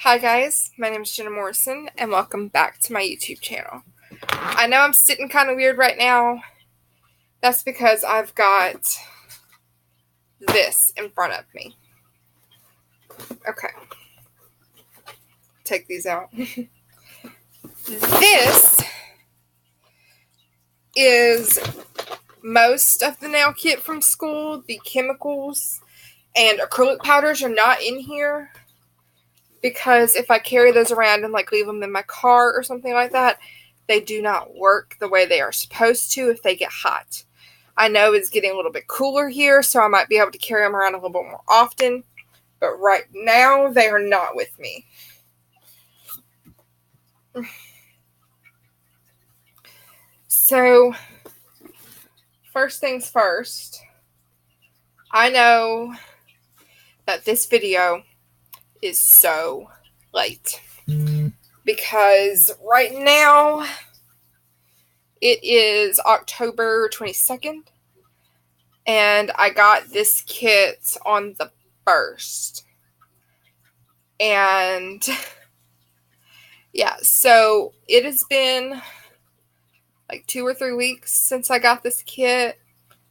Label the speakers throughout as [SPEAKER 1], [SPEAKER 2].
[SPEAKER 1] Hi guys, my name is Jenna Morrison and welcome back to my YouTube channel. I know I'm sitting kind of weird right now. That's because I've got this in front of me. Okay. Take these out. This is most of the nail kit from school. The chemicals and acrylic powders are not in here because if I carry those around and leave them in my car or something like that, they do not work the way they are supposed to if they get hot. I know it's getting a little bit cooler here, so I might be able to carry them around a little bit more often, but right now they are not with me. So, first things first, I know that this video is so late because right now it is October 22nd and I got this kit on the 1st. And yeah, so it has been 2 or 3 weeks since I got this kit.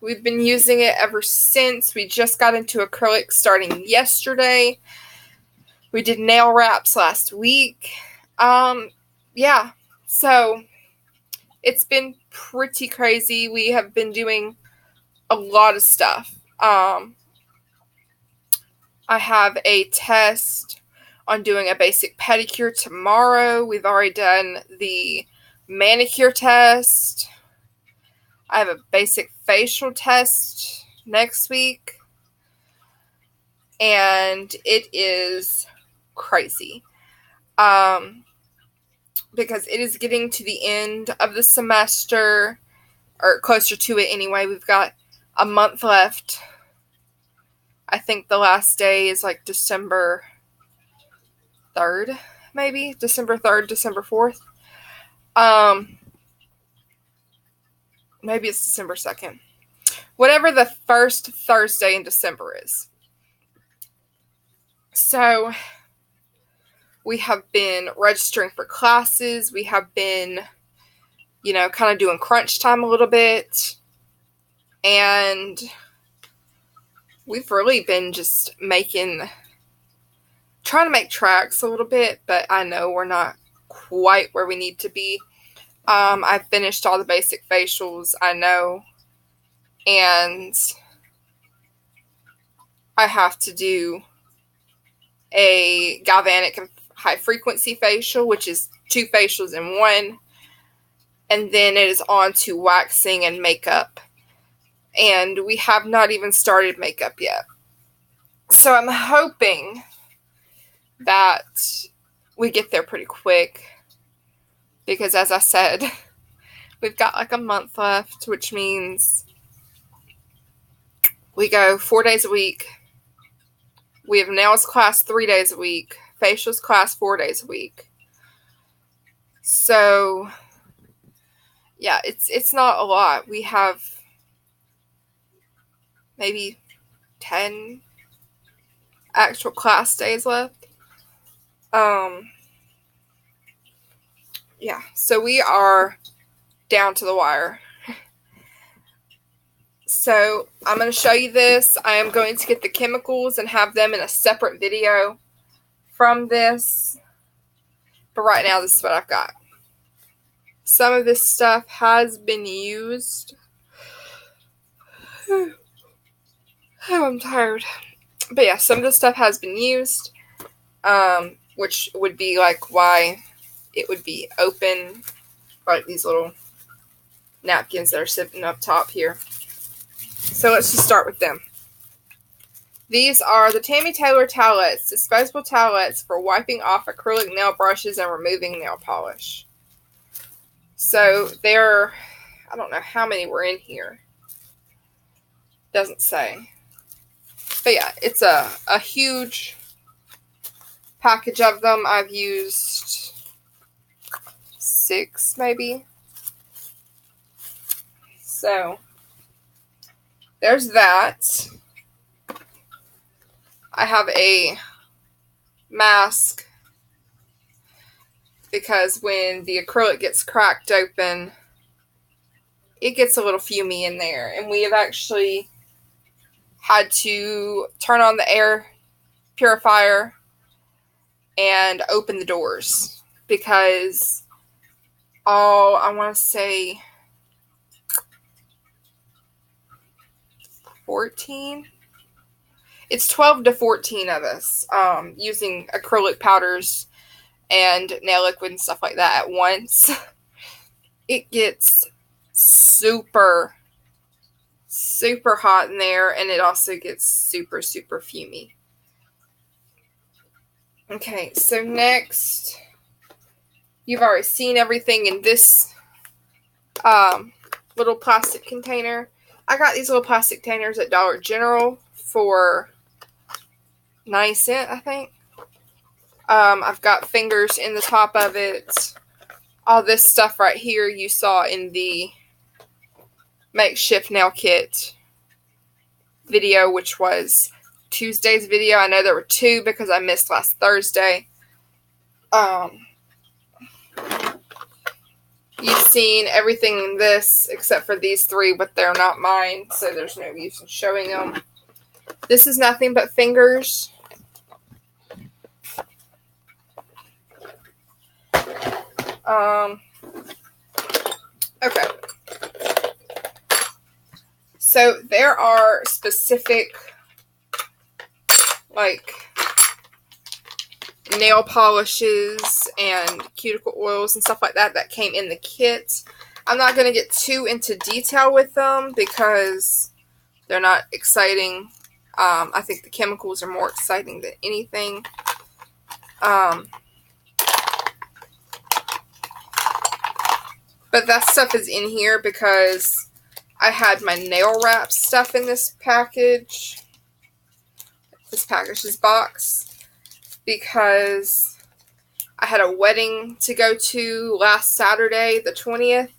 [SPEAKER 1] We've been using it ever since. We just got into acrylic starting yesterday. We did nail wraps last week. Yeah, so it's been pretty crazy. We have been doing a lot of stuff. I have a test on doing a basic pedicure tomorrow. We've already done the manicure test. I have a basic facial test next week. And it is crazy. Because it is getting to the end of the semester, or closer to it anyway. We've got a month left. I think the last day is December 3rd, maybe? December 3rd, December 4th. Maybe it's December 2nd. Whatever the first Thursday in December is. So, we have been registering for classes. We have been, kind of doing crunch time a little bit. And we've really been just trying to make tracks a little bit, but I know we're not quite where we need to be. I've finished all the basic facials, I know, and I have to do a galvanic and high frequency facial, which is 2 facials in one, and then it is on to waxing and makeup, and we have not even started makeup yet. So I'm hoping that we get there pretty quick, because as I said, we've got a month left, which means we go 4 days a week. We have nails class 3 days a week, facials class 4 days a week. So, yeah, it's not a lot. We have maybe 10 actual class days left. Yeah, so we are down to the wire. So I'm going to show you this. I am going to get the chemicals and have them in a separate video from this. But right now, this is what I've got. Some of this stuff has been used. Oh, I'm tired. But yeah, some of this stuff has been used. Which would be why it would be open. These little napkins that are sitting up top here. So let's just start with them. These are the Tammy Taylor towelettes, disposable towelettes for wiping off acrylic nail brushes and removing nail polish. So I don't know how many were in here. Doesn't say. But yeah, it's a huge package of them. I've used 6 maybe. So there's that. I have a mask because when the acrylic gets cracked open, it gets a little fumy in there. And we have actually had to turn on the air purifier and open the doors because I want to say 14. It's 12 to 14 of us using acrylic powders and nail liquid and stuff like that at once. It gets super, super hot in there, and it also gets super, super fumy. Okay, so next, you've already seen everything in this little plastic container. I got these little plastic containers at Dollar General for 90 cents, I think. I've got fingers in the top of it. All this stuff right here you saw in the makeshift nail kit video, which was Tuesday's video. I know there were 2 because I missed last Thursday. You've seen everything in this except for these 3, but they're not mine, so there's no use in showing them. This is nothing but fingers. Okay. So there are specific, like, nail polishes and cuticle oils and stuff like that that came in the kit. I'm not going to get too into detail with them because they're not exciting. I think the chemicals are more exciting than anything. But that stuff is in here because I had my nail wrap stuff in this package. This box. Because I had a wedding to go to last Saturday, the 20th.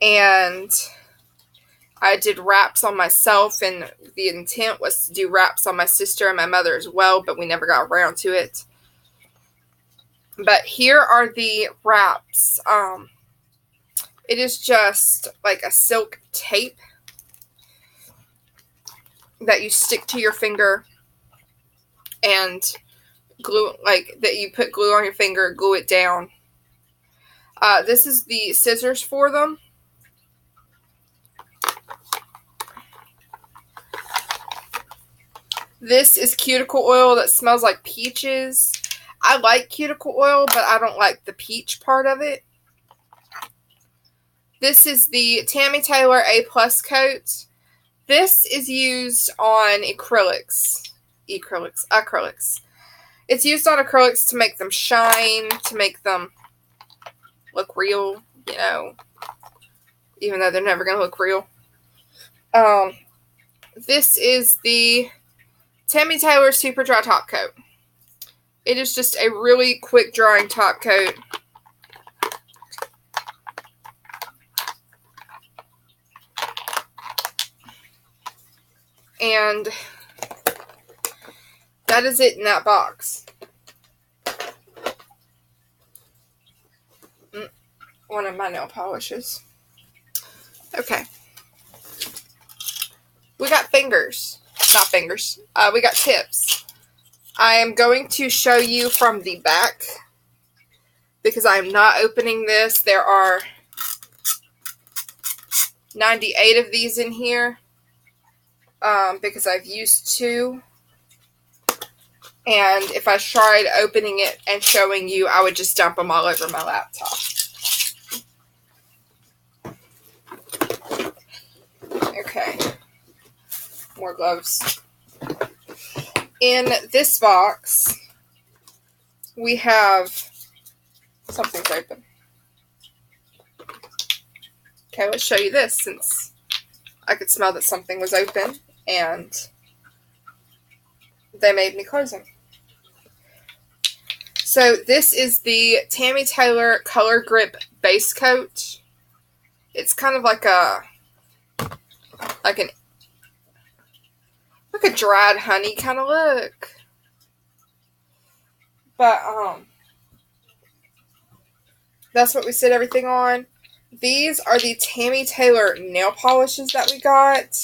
[SPEAKER 1] And I did wraps on myself, and the intent was to do wraps on my sister and my mother as well, but we never got around to it. But here are the wraps. It is just like a silk tape that you stick to your finger and glue, like that you put glue on your finger, glue it down. This is the scissors for them. This is cuticle oil that smells like peaches. I like cuticle oil, but I don't like the peach part of it. This is the Tammy Taylor A+ coat. This is used on acrylics. It's used on acrylics to make them shine, to make them look real, you know, even though they're never going to look real. This is the Tammy Taylor Super Dry Top Coat. It is just a really quick drying top coat. And that is it in that box. One of my nail polishes. Okay. We got fingers. Not fingers. We got tips. I am going to show you from the back because I am not opening this. There are 98 of these in here because I've used 2. And if I tried opening it and showing you, I would just dump them all over my laptop. Okay. More gloves. In this box, we have something's open. Okay, let's show you this since I could smell that something was open and they made me close them. So this is the Tammy Taylor Color Grip Base Coat. It's kind of like a dried honey kind of look. But That's what we set everything on. These are the Tammy Taylor nail polishes that we got.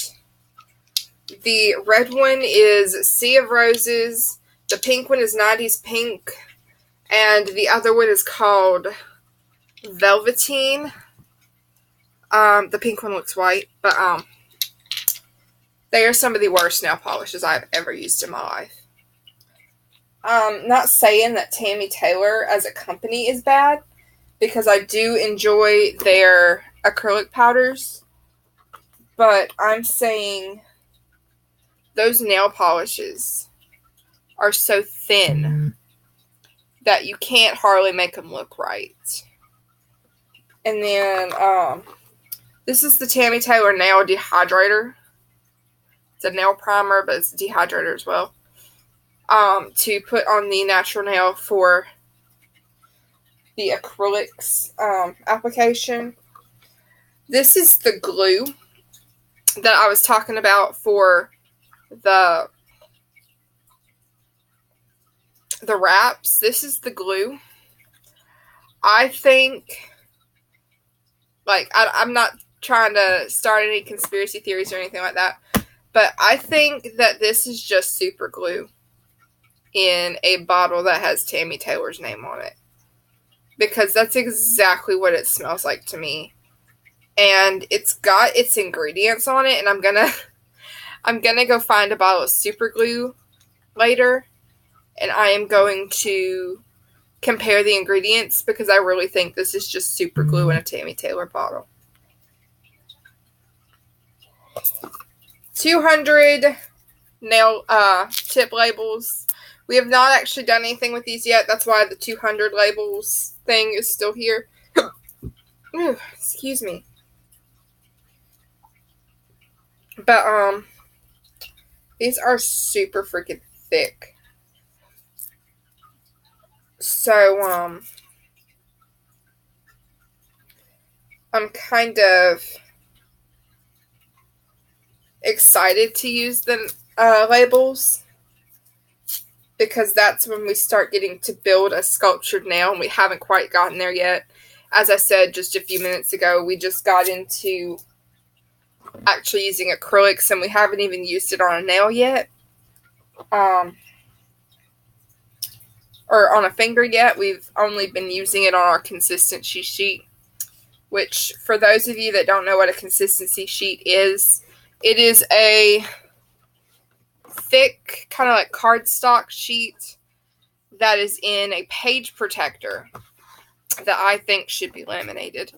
[SPEAKER 1] The red one is Sea of Roses. The pink one is 90s Pink. And the other one is called Velveteen. The pink one looks white, but they are some of the worst nail polishes I've ever used in my life. Not saying that Tammy Taylor as a company is bad, because I do enjoy their acrylic powders, but I'm saying those nail polishes are so thin that you can't hardly make them look right. And then this is the Tammy Taylor Nail Dehydrator. It's a nail primer, but it's a dehydrator as well. To put on the natural nail for the acrylics application. This is the glue that I was talking about for the wraps. This is the glue. I think, like, I'm not trying to start any conspiracy theories or anything like that, but I think that this is just super glue in a bottle that has Tammy Taylor's name on it. Because that's exactly what it smells like to me. And it's got its ingredients on it, and I'm gonna go find a bottle of super glue later, and I am going to compare the ingredients, because I really think this is just super glue in a Tammy Taylor bottle. 200 nail tip labels. We have not actually done anything with these yet. That's why the 200 labels thing is still here. Ooh, excuse me. But these are super freaking thick. So I'm kind of excited to use the labels, because that's when we start getting to build a sculptured nail, and we haven't quite gotten there yet. As I said just a few minutes ago, we just got into actually using acrylics, and we haven't even used it on a nail yet. Or on a finger yet. We've only been using it on our consistency sheet, which, for those of you that don't know what a consistency sheet is, it is a thick, kind of like cardstock sheet that is in a page protector that I think should be laminated.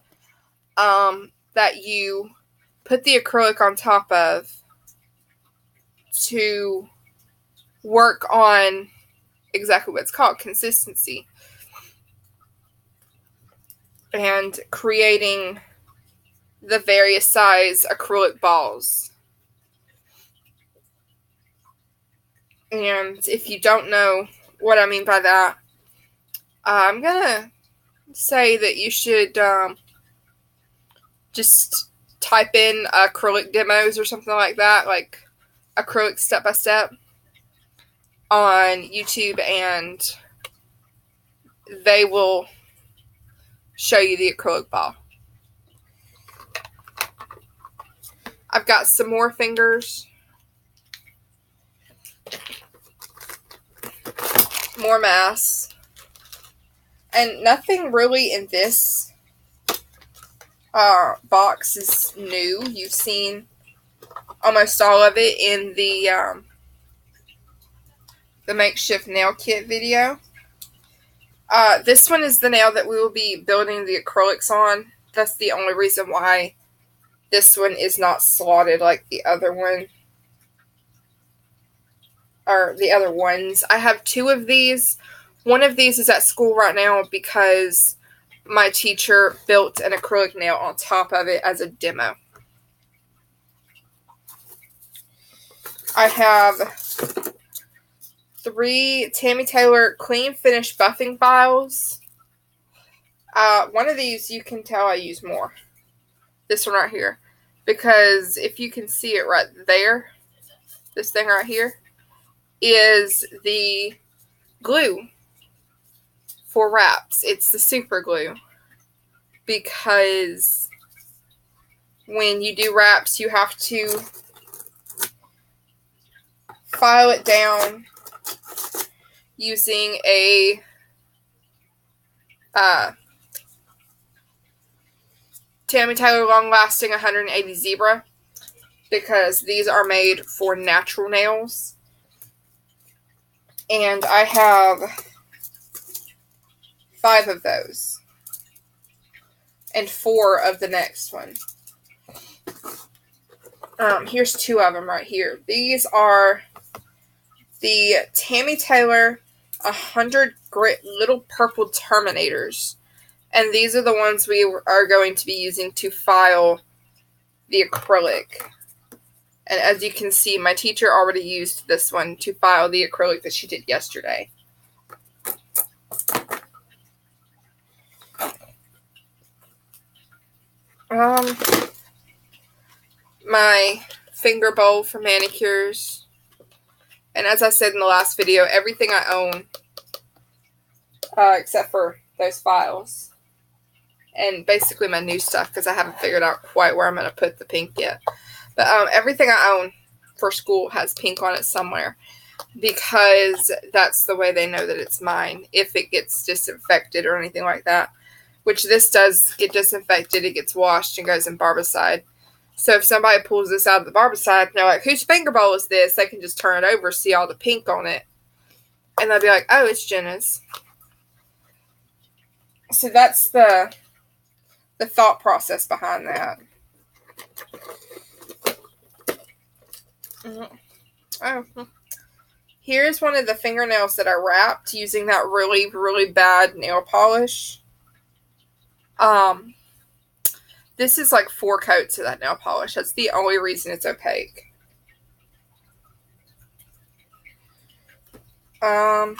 [SPEAKER 1] That you put the acrylic on top of to work on exactly what it's called, consistency. And creating the various size acrylic balls. And if you don't know what I mean by that, I'm gonna say that you should just type in acrylic demos or something like that, like acrylic step-by-step on YouTube, and they will show you the acrylic ball. I've got some more fingers, more masks, and nothing really in this box is new. You've seen almost all of it in the makeshift nail kit video. This one is the nail that we will be building the acrylics on. That's the only reason why this one is not slotted like the other one. Or the other ones. I have two of these. One of these is at school right now because my teacher built an acrylic nail on top of it as a demo. I have 3 Tammy Taylor Clean Finish buffing files. One of these you can tell I use more. This one right here. Because if you can see it right there, this thing right here is the glue for wraps. It's the super glue. because when you do wraps, you have to file it down using a Tammy Taylor Long Lasting 180 Zebra, because these are made for natural nails. And I have 5 of those. And 4 of the next one. Here's 2 of them right here. These are the Tammy Taylor 100 Grit Little Purple Terminators. And these are the ones we are going to be using to file the acrylic. And as you can see, my teacher already used this one to file the acrylic that she did yesterday. My finger bowl for manicures. And as I said in the last video, everything I own, except for those files. And basically my new stuff, because I haven't figured out quite where I'm going to put the pink yet. But everything I own for school has pink on it somewhere, because that's the way they know that it's mine, if it gets disinfected or anything like that. Which this does get disinfected, it gets washed and goes in barbicide. So if somebody pulls this out of the barbicide and they're like, whose finger bowl is this? They can just turn it over, see all the pink on it. And they'll be like, oh, it's Jenna's. So that's the thought process behind that. Oh. Here's one of the fingernails that I wrapped using that really, really bad nail polish. This is like 4 coats of that nail polish. That's the only reason it's opaque. I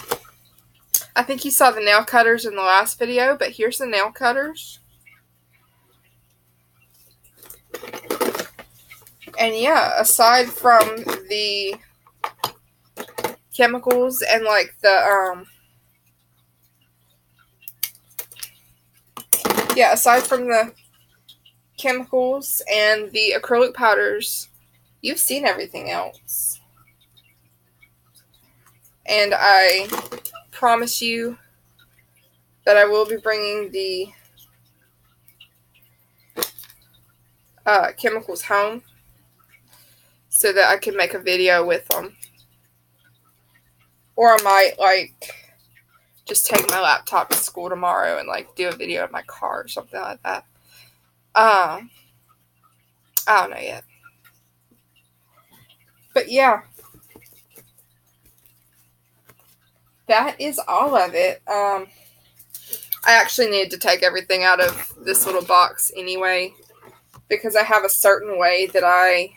[SPEAKER 1] think you saw the nail cutters in the last video, but here's the nail cutters. And yeah, aside from the chemicals and like the, aside from the chemicals and the acrylic powders, you've seen everything else. And I promise you that I will be bringing the chemicals home so that I can make a video with them. Or I might, like, just take my laptop to school tomorrow and, like, do a video in my car or something like that. I don't know yet. But, yeah. That is all of it. I actually needed to take everything out of this little box anyway, because I have a certain way that I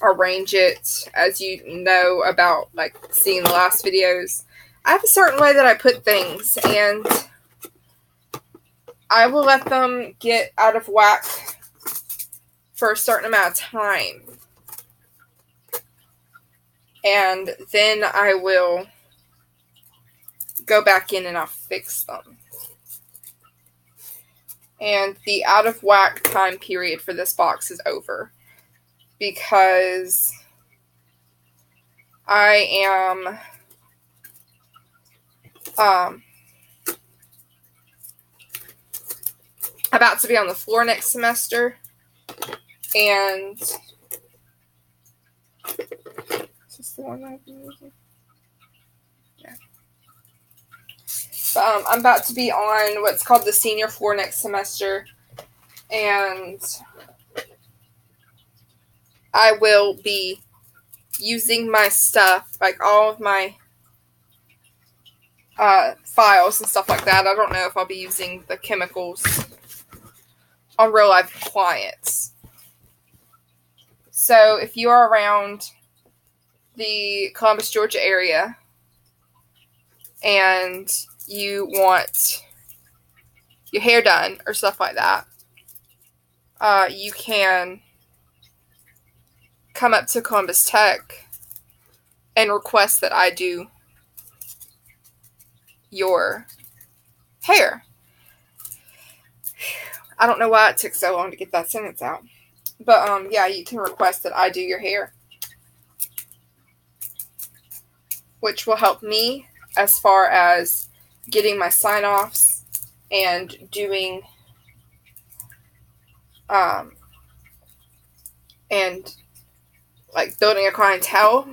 [SPEAKER 1] arrange it, as you know about, like, seeing the last videos. I have a certain way that I put things, and I will let them get out of whack for a certain amount of time. And then I will go back in and I'll fix them. And the out of whack time period for this box is over, because I am about to be on the floor next semester, and is this the one I've been using? Yeah. But, I'm about to be on what's called the senior floor next semester, and I will be using my stuff, like all of my files and stuff like that. I don't know if I'll be using the chemicals on real life clients. So if you are around the Columbus, Georgia area and you want your hair done or stuff like that, you can come up to Columbus Tech and request that I do your hair. I don't know why it took so long to get that sentence out. But, yeah, you can request that I do your hair, which will help me as far as getting my sign-offs and doing, and, like, building a clientele.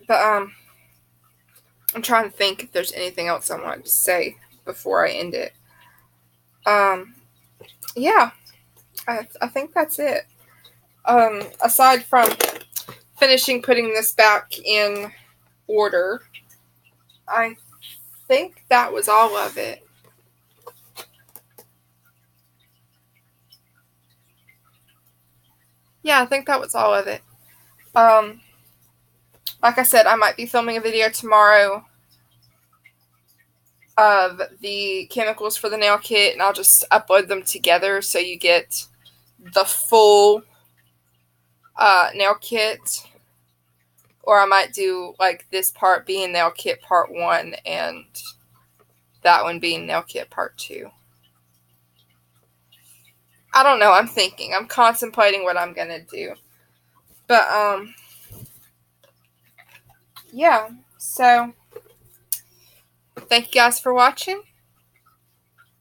[SPEAKER 1] But, I'm trying to think if there's anything else I wanted to say before I end it. Yeah, I think that's it. Aside from finishing putting this back in order, I think that was all of it. Yeah, I think that was all of it. Like I said, I might be filming a video tomorrow of the chemicals for the nail kit, and I'll just upload them together so you get the full nail kit. Or I might do, like, this part being nail kit part 1 and that one being nail kit part 2. I don't know. I'm thinking. I'm contemplating what I'm going to do. But, yeah. So, thank you guys for watching.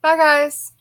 [SPEAKER 1] Bye, guys.